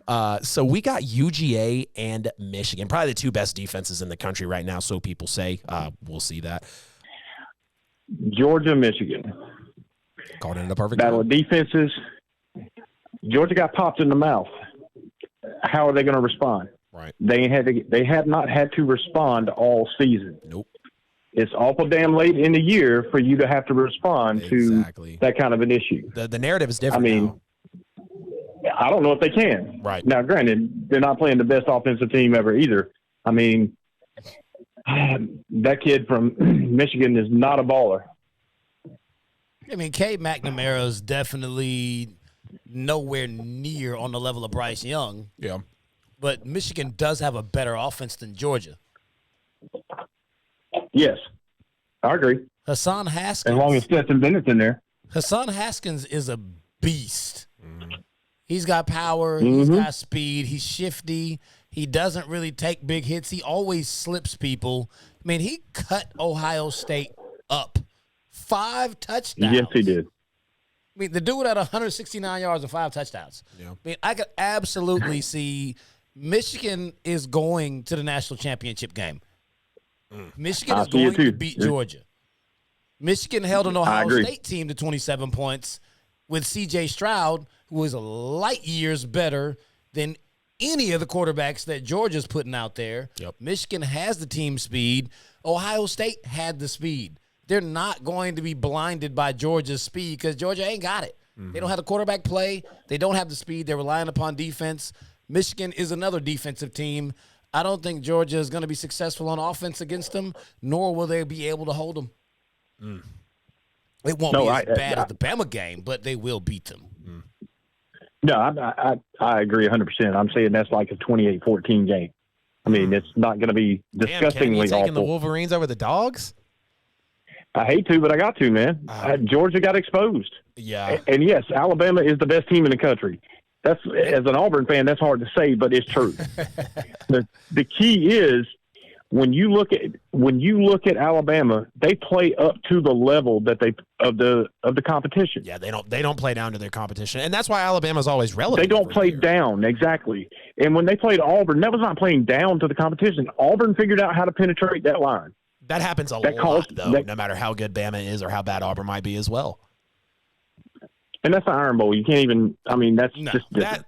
So we got UGA and Michigan, probably the two best defenses in the country right now, so people say. We'll see that. Georgia, Michigan. Called it in a perfect battle of defenses. Georgia got popped in the mouth. How are they going to respond? Right. They have not had to respond all season. Nope. It's awful damn late in the year for you to have to respond to that kind of an issue. The narrative is different. I mean, I don't know if they can. Right. Now, granted, they're not playing the best offensive team ever either. I mean, that kid from Michigan is not a baller. I mean, Cade McNamara is definitely nowhere near on the level of Bryce Young. Yeah. But Michigan does have a better offense than Georgia. Yes, I agree. Hassan Haskins. As long as Stetson Bennett's in there. Hassan Haskins is a beast. He's got power. He's got speed. He's shifty. He doesn't really take big hits. He always slips people. I mean, he cut Ohio State up. 5 touchdowns. Yes, he did. I mean, the dude had 169 yards and 5 touchdowns. Yeah. I mean, I could absolutely see Michigan is going to the national championship game. Michigan is going to beat Georgia. Michigan held an Ohio State team to 27 points with C.J. Stroud, who is light years better than any of the quarterbacks that Georgia's putting out there. Yep. Michigan has the team speed. Ohio State had the speed. They're not going to be blinded by Georgia's speed because Georgia ain't got it. They don't have the quarterback play. They don't have the speed. They're relying upon defense. Michigan is another defensive team. I don't think Georgia is going to be successful on offense against them, nor will they be able to hold them. It won't be as bad as the Bama game, but they will beat them. No, I agree 100%. I'm saying that's like a 28-14 game. I mean, it's not going to be disgustingly awful. awful. Taking the Wolverines over the Dogs? I hate to, but I got to, man. Georgia got exposed. Yeah. And yes, Alabama is the best team in the country. That's, as an Auburn fan, that's hard to say, but it's true. The key is when you look at Alabama, they play up to the level that of the competition. Yeah, they don't play down to their competition, and that's why Alabama's always relevant. They don't play down, exactly. And when they played Auburn, that was not playing down to the competition. Auburn figured out how to penetrate that line. That happens a lot, though, no matter how good Bama is or how bad Auburn might be as well. And that's the Iron Bowl. You can't even. I mean, that's just different.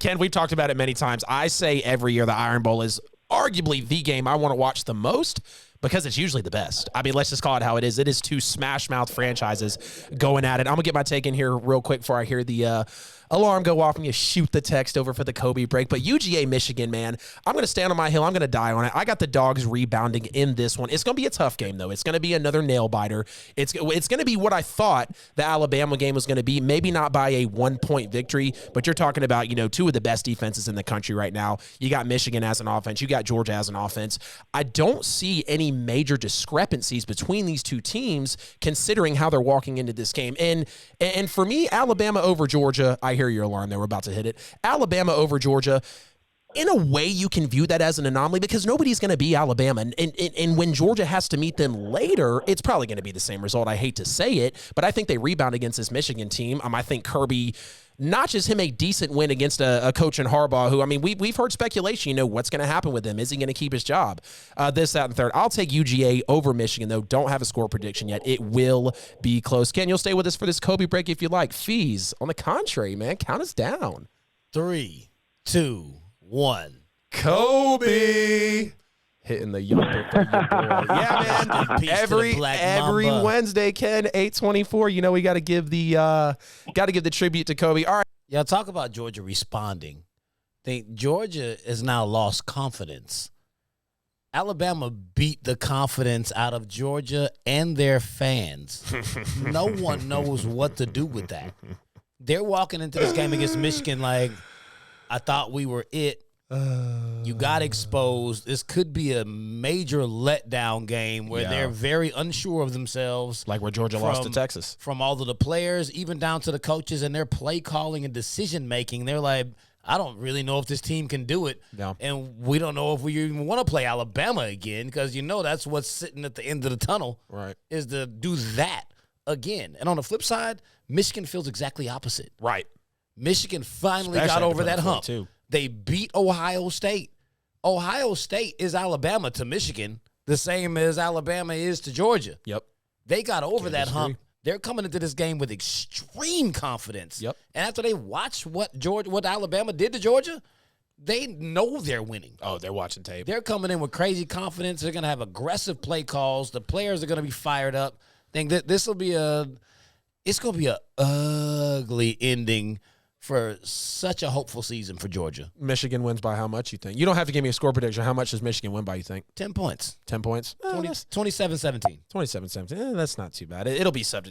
Ken, we've talked about it many times. I say every year the Iron Bowl is arguably the game I want to watch the most because it's usually the best. I mean, let's just call it how it is. It is two smash-mouth franchises going at it. I'm going to get my take in here real quick before I hear the alarm go off and you shoot the text over for the Kobe break. But UGA, Michigan, man, I'm going to stand on my hill. I'm going to die on it. I got the Dogs rebounding in this one. It's going to be a tough game, though. It's going to be another nail-biter. It's going to be what I thought the Alabama game was going to be. Maybe not by a 1-point victory, but you're talking about, two of the best defenses in the country right now. You got Michigan as an offense. You got Georgia as an offense. I don't see any major discrepancies between these two teams considering how they're walking into this game. And for me, Alabama over Georgia, I hear your alarm there. We're about to hit it. Alabama over Georgia. In a way, you can view that as an anomaly because nobody's going to be Alabama. And when Georgia has to meet them later, it's probably going to be the same result. I hate to say it, but I think they rebound against this Michigan team. I think Kirby notches him a decent win against a coach in Harbaugh who, I mean, we've heard speculation, what's going to happen with him. Is he going to keep his job? This, that, and third. I'll take UGA over Michigan, though. Don't have a score prediction yet. It will be close. Ken, you'll stay with us for this Kobe break if you like. Fees, on the contrary, man, count us down. 3, 2, 1. Kobe. Hitting the yonder for your boy. Yeah, man. Every Wednesday, Ken, 8:24. We got to give the tribute to Kobe. All right. Y'all talk about Georgia responding. Georgia has now lost confidence. Alabama beat the confidence out of Georgia and their fans. No one knows what to do with that. They're walking into this game against Michigan like, I thought we were it. You got exposed. This could be a major letdown game where they're very unsure of themselves. Like where Georgia lost to Texas. From all of the players, even down to the coaches and their play calling and decision-making. They're like, I don't really know if this team can do it. Yeah. And we don't know if we even want to play Alabama again because that's what's sitting at the end of the tunnel. Right. Is to do that again. And on the flip side, Michigan feels exactly opposite. Right. Michigan finally Especially got over after that putting it hump. forward, too. They beat Ohio State. Ohio State is Alabama to Michigan, the same as Alabama is to Georgia. Yep. They got over Can't that disagree. hump. They're coming into this game with extreme confidence. Yep. And after they watch what Alabama did to Georgia, they know they're winning. Oh, they're watching tape. They're coming in with crazy confidence. They're going to have aggressive play calls. The players are going to be fired up. I think that it's going to be a ugly ending for such a hopeful season for Georgia. Michigan wins by how much, you think? You don't have to give me a score prediction. How much does Michigan win by, you think? 10 points. 10 points? 27-17. 27-17. That's not too bad. It'll be tough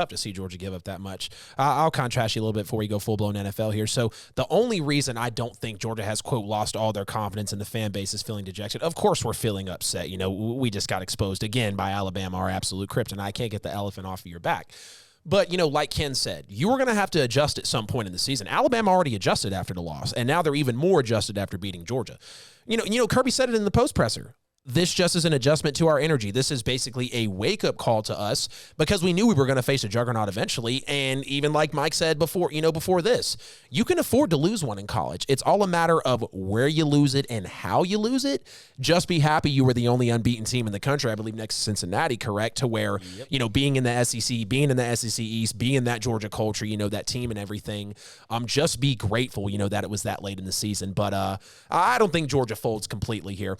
to see Georgia give up that much. I'll contrast you a little bit before we go full-blown NFL here. So the only reason I don't think Georgia has, quote, lost all their confidence and the fan base is feeling dejected. Of course we're feeling upset. You know, we just got exposed again by Alabama, our absolute kryptonite. I can't get the elephant off of your back. But, you know, like Ken said, you were going to have to adjust at some point in the season. Alabama already adjusted after the loss, and now they're even more adjusted after beating Georgia. You know, Kirby said it in the post presser. This just is an adjustment to our energy. This is basically a wake-up call to us because we knew we were going to face a juggernaut eventually. And even like Mike said before this, you can afford to lose one in college. It's all a matter of where you lose it and how you lose it. Just be happy you were the only unbeaten team in the country, I believe, next to Cincinnati, correct? To where, you know, being in the SEC, being in the SEC East, being in that Georgia culture, you know, that team and everything, just be grateful, you know, that it was that late in the season. But I don't think Georgia folds completely here.